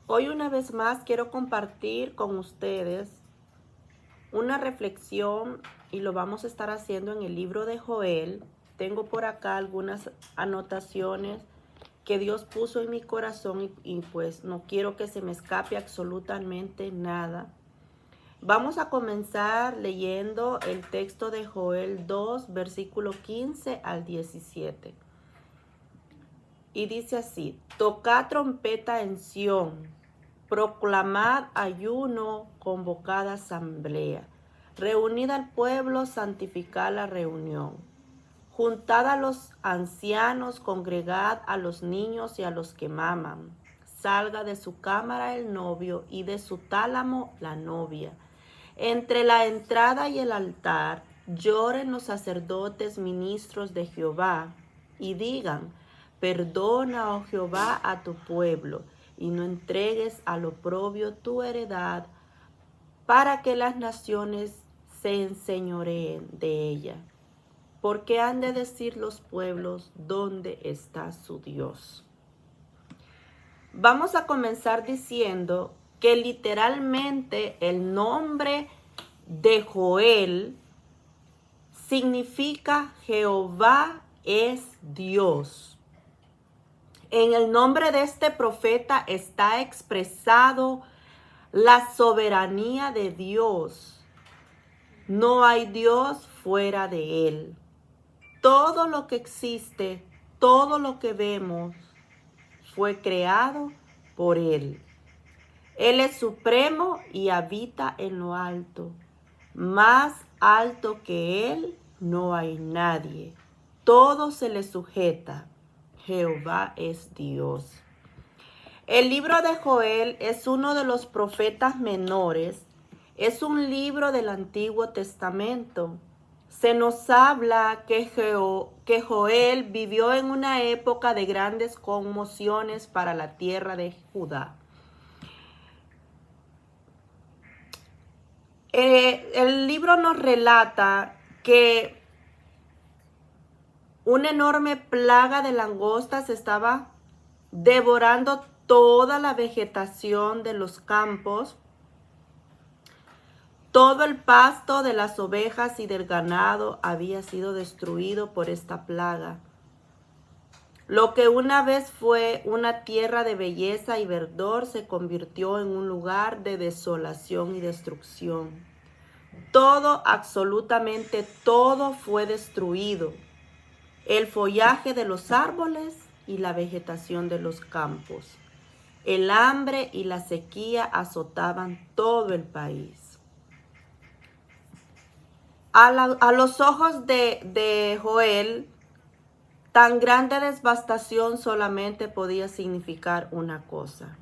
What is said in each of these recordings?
Hoy una vez más quiero compartir con ustedes una reflexión y lo vamos a estar haciendo en el libro de Joel. Tengo por acá algunas anotaciones que Dios puso en mi corazón y pues no quiero que se me escape absolutamente nada. Vamos a comenzar leyendo el texto de Joel 2, versículo 15 al 17. Y dice así: tocad trompeta en Sión, proclamad ayuno, convocad asamblea, reunid al pueblo, santificad la reunión, juntad a los ancianos, congregad a los niños y a los que maman. Salga de su cámara el novio y de su tálamo la novia. Entre la entrada y el altar lloren los sacerdotes ministros de Jehová y digan: perdona, oh Jehová, a tu pueblo, y no entregues al oprobio tu heredad, para que las naciones se enseñoreen de ella. Porque han de decir los pueblos: ¿dónde está su Dios? Vamos a comenzar diciendo que literalmente el nombre de Joel significa Jehová es Dios. En el nombre de este profeta está expresado la soberanía de Dios. No hay Dios fuera de él. Todo lo que existe, todo lo que vemos, fue creado por él. Él es supremo y habita en lo alto. Más alto que él no hay nadie. Todo se le sujeta. Jehová es Dios. El libro de Joel es uno de los profetas menores. Es un libro del Antiguo Testamento. Se nos habla que Joel vivió en una época de grandes conmociones para la tierra de Judá. El libro nos relata que una enorme plaga de langostas estaba devorando toda la vegetación de los campos. Todo el pasto de las ovejas y del ganado había sido destruido por esta plaga. Lo que una vez fue una tierra de belleza y verdor se convirtió en un lugar de desolación y destrucción. Todo, absolutamente todo fue destruido. El follaje de los árboles y la vegetación de los campos. El hambre y la sequía azotaban todo el país. A los ojos de Joel, tan grande devastación solamente podía significar una cosa.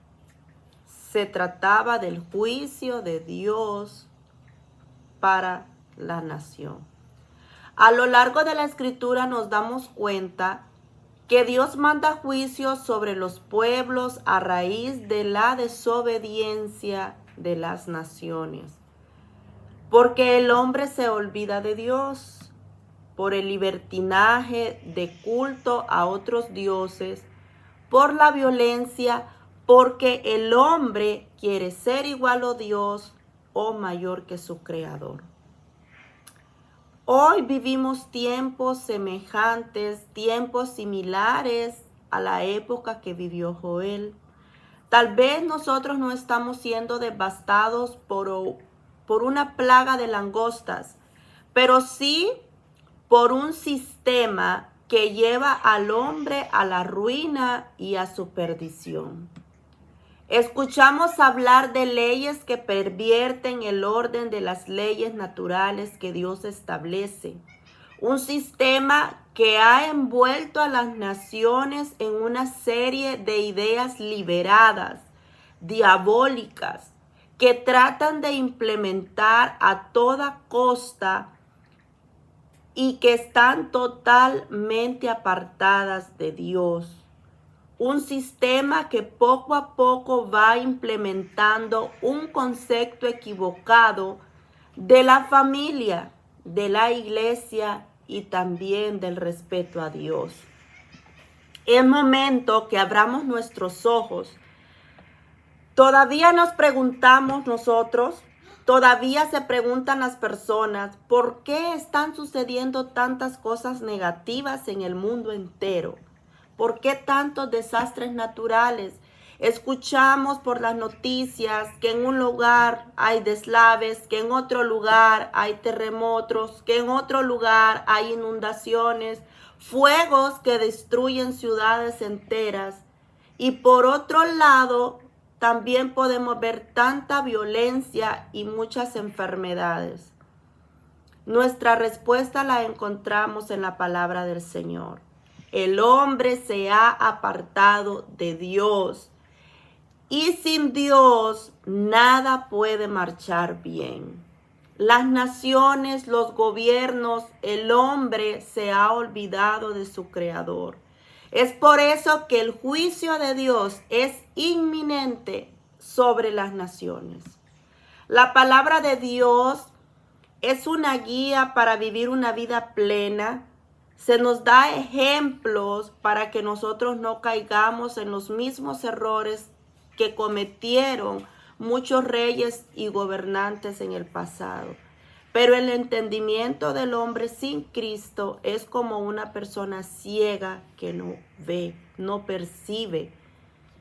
Se trataba del juicio de Dios para la nación. A lo largo de la escritura nos damos cuenta que Dios manda juicios sobre los pueblos a raíz de la desobediencia de las naciones. Porque el hombre se olvida de Dios por el libertinaje de culto a otros dioses, por la violencia, porque el hombre quiere ser igual a Dios o mayor que su creador. Hoy vivimos tiempos semejantes, tiempos similares a la época que vivió Joel. Tal vez nosotros no estamos siendo devastados por una plaga de langostas, pero sí por un sistema que lleva al hombre a la ruina y a su perdición. Escuchamos hablar de leyes que pervierten el orden de las leyes naturales que Dios establece. Un sistema que ha envuelto a las naciones en una serie de ideas liberadas, diabólicas, que tratan de implementar a toda costa y que están totalmente apartadas de Dios. Un sistema que poco a poco va implementando un concepto equivocado de la familia, de la iglesia y también del respeto a Dios. Es momento que abramos nuestros ojos Todavía nos preguntamos nosotros, todavía se preguntan las personas, ¿por qué están sucediendo tantas cosas negativas en el mundo entero? ¿Por qué tantos desastres naturales? Escuchamos por las noticias que en un lugar hay deslaves, que en otro lugar hay terremotos, que en otro lugar hay inundaciones, fuegos que destruyen ciudades enteras. Y por otro lado, también podemos ver tanta violencia y muchas enfermedades. Nuestra respuesta la encontramos en la palabra del Señor. El hombre se ha apartado de Dios y sin Dios nada puede marchar bien. Las naciones, los gobiernos, el hombre se ha olvidado de su Creador. Es por eso que el juicio de Dios es inminente sobre las naciones. La palabra de Dios es una guía para vivir una vida plena. Se nos da ejemplos para que nosotros no caigamos en los mismos errores que cometieron muchos reyes y gobernantes en el pasado. Pero el entendimiento del hombre sin Cristo es como una persona ciega que no ve, no percibe.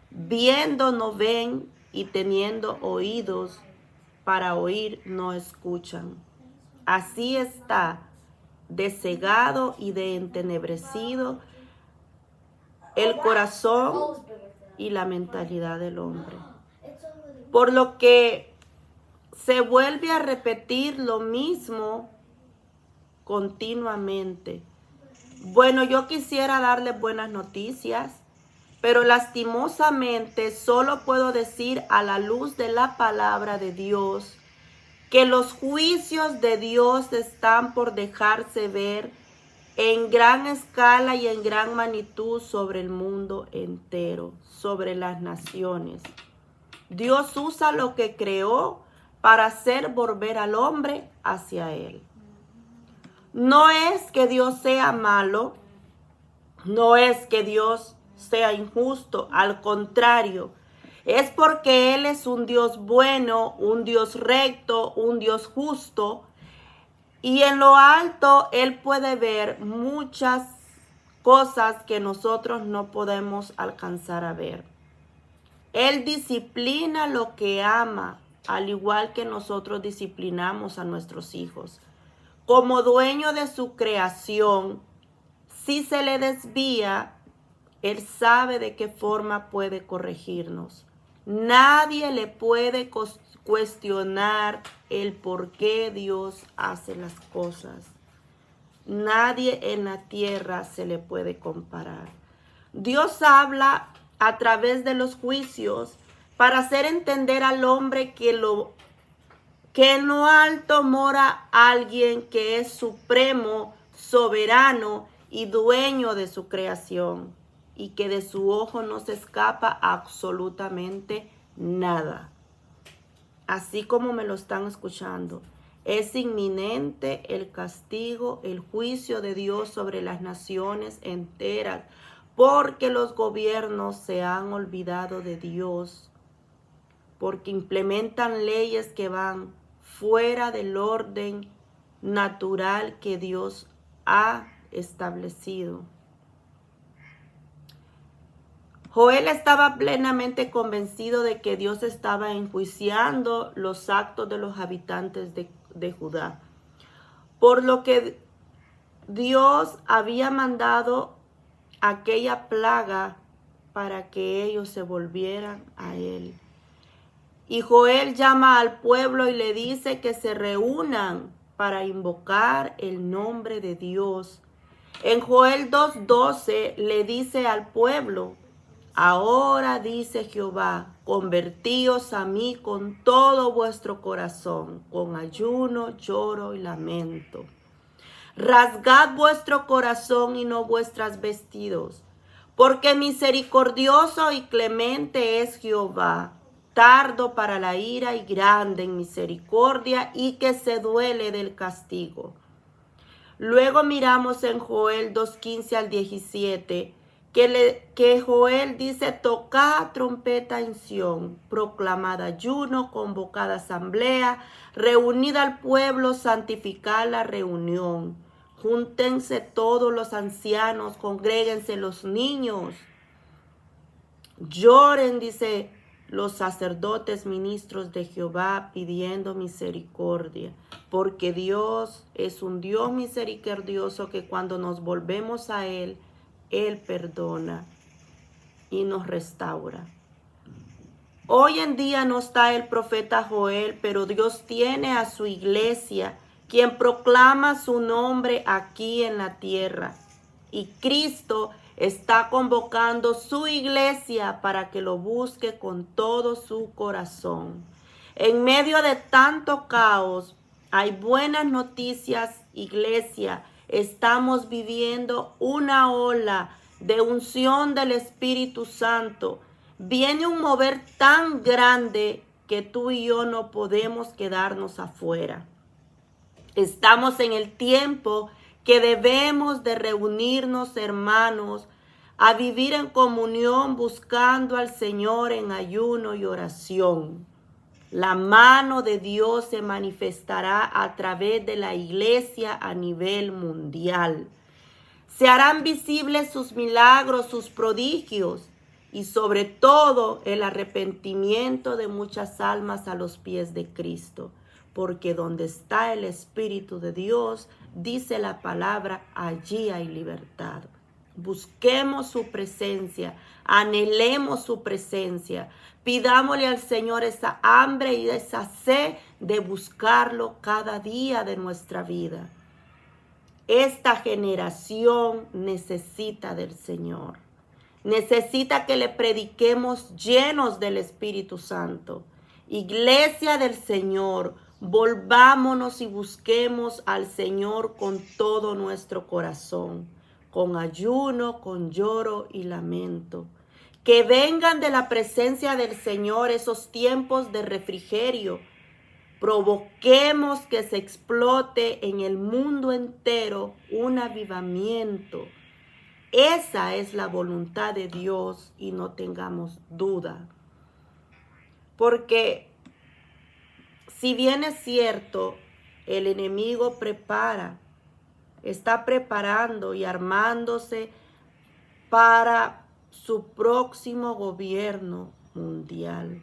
Viendo no ven y teniendo oídos para oír no escuchan. Así está de cegado y de entenebrecido el corazón y la mentalidad del hombre. Por lo que se vuelve a repetir lo mismo continuamente. Bueno, yo quisiera darles buenas noticias, pero lastimosamente solo puedo decir a la luz de la palabra de Dios que los juicios de Dios están por dejarse ver en gran escala y en gran magnitud sobre el mundo entero, sobre las naciones. Dios usa lo que creó para hacer volver al hombre hacia Él. No es que Dios sea malo, no es que Dios sea injusto, al contrario, es porque Él es un Dios bueno, un Dios recto, un Dios justo, y en lo alto Él puede ver muchas cosas que nosotros no podemos alcanzar a ver. Él disciplina lo que ama, al igual que nosotros disciplinamos a nuestros hijos. Como dueño de su creación, si se le desvía, Él sabe de qué forma puede corregirnos. Nadie le puede cuestionar el por qué Dios hace las cosas. Nadie en la tierra se le puede comparar. Dios habla a través de los juicios para hacer entender al hombre que en lo alto mora alguien que es supremo, soberano y dueño de su creación, y que de su ojo no se escapa absolutamente nada. Así como me lo están escuchando, es inminente el castigo, el juicio de Dios sobre las naciones enteras, porque los gobiernos se han olvidado de Dios, porque implementan leyes que van fuera del orden natural que Dios ha establecido. Joel estaba plenamente convencido de que Dios estaba enjuiciando los actos de los habitantes de Judá, por lo que Dios había mandado aquella plaga para que ellos se volvieran a Él. Y Joel llama al pueblo y le dice que se reúnan para invocar el nombre de Dios. En Joel 2:12 le dice al pueblo: ahora dice Jehová, convertíos a mí con todo vuestro corazón, con ayuno, lloro y lamento. Rasgad vuestro corazón y no vuestros vestidos, porque misericordioso y clemente es Jehová, tardo para la ira y grande en misericordia, y que se duele del castigo. Luego miramos en Joel 2:15 al 17, que Joel dice: tocad trompeta en Sión, proclamad ayuno, convocad asamblea, reunid al pueblo, santificad la reunión. Júntense todos los ancianos, congréguense los niños. Lloren, dice, los sacerdotes ministros de Jehová pidiendo misericordia, porque Dios es un Dios misericordioso que cuando nos volvemos a Él perdona y nos restaura. Hoy en día no está el profeta Joel, pero Dios tiene a su iglesia, quien proclama su nombre aquí en la tierra. Y Cristo está convocando su iglesia para que lo busque con todo su corazón. En medio de tanto caos, hay buenas noticias, iglesia. Estamos viviendo una ola de unción del Espíritu Santo. Viene un mover tan grande que tú y yo no podemos quedarnos afuera. Estamos en el tiempo que debemos de reunirnos, hermanos, a vivir en comunión buscando al Señor en ayuno y oración. La mano de Dios se manifestará a través de la iglesia a nivel mundial. Se harán visibles sus milagros, sus prodigios y sobre todo el arrepentimiento de muchas almas a los pies de Cristo. Porque donde está el Espíritu de Dios, dice la palabra, allí hay libertad. Busquemos su presencia, anhelemos su presencia, pidámosle al Señor esa hambre y esa sed de buscarlo cada día de nuestra vida. Esta generación necesita del Señor. Necesita que le prediquemos llenos del Espíritu Santo. Iglesia del Señor, volvámonos y busquemos al Señor con todo nuestro corazón, con ayuno, con lloro y lamento. Que vengan de la presencia del Señor esos tiempos de refrigerio. Provoquemos que se explote en el mundo entero un avivamiento. Esa es la voluntad de Dios y no tengamos duda. Porque si bien es cierto, el enemigo está preparando y armándose para su próximo gobierno mundial.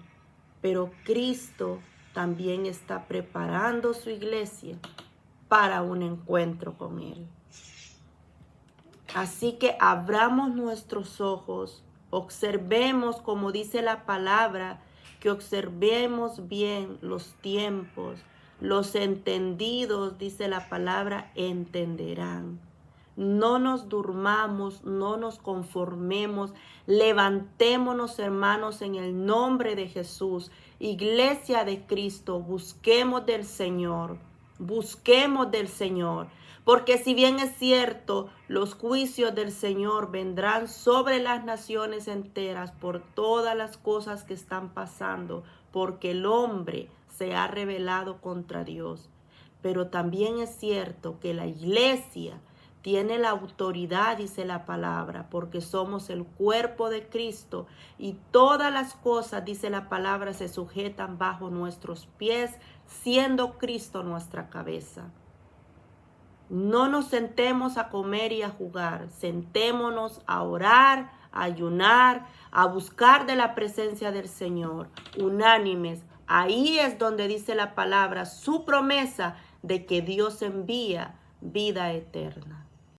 Pero Cristo también está preparando su iglesia para un encuentro con Él. Así que abramos nuestros ojos, observemos, como dice la palabra, que observemos bien los tiempos. Los entendidos, dice la palabra, entenderán. No nos durmamos, no nos conformemos. Levantémonos, hermanos, en el nombre de Jesús. Iglesia de Cristo, busquemos del Señor. Busquemos del Señor. Porque si bien es cierto, los juicios del Señor vendrán sobre las naciones enteras por todas las cosas que están pasando, porque el hombre se ha rebelado contra Dios. Pero también es cierto que la iglesia tiene la autoridad, dice la palabra, porque somos el cuerpo de Cristo y todas las cosas, dice la palabra, se sujetan bajo nuestros pies, siendo Cristo nuestra cabeza. No nos sentemos a comer y a jugar, sentémonos a orar, a ayunar, a buscar de la presencia del Señor, unánimes. Ahí es donde dice la palabra, su promesa de que Dios envía vida eterna.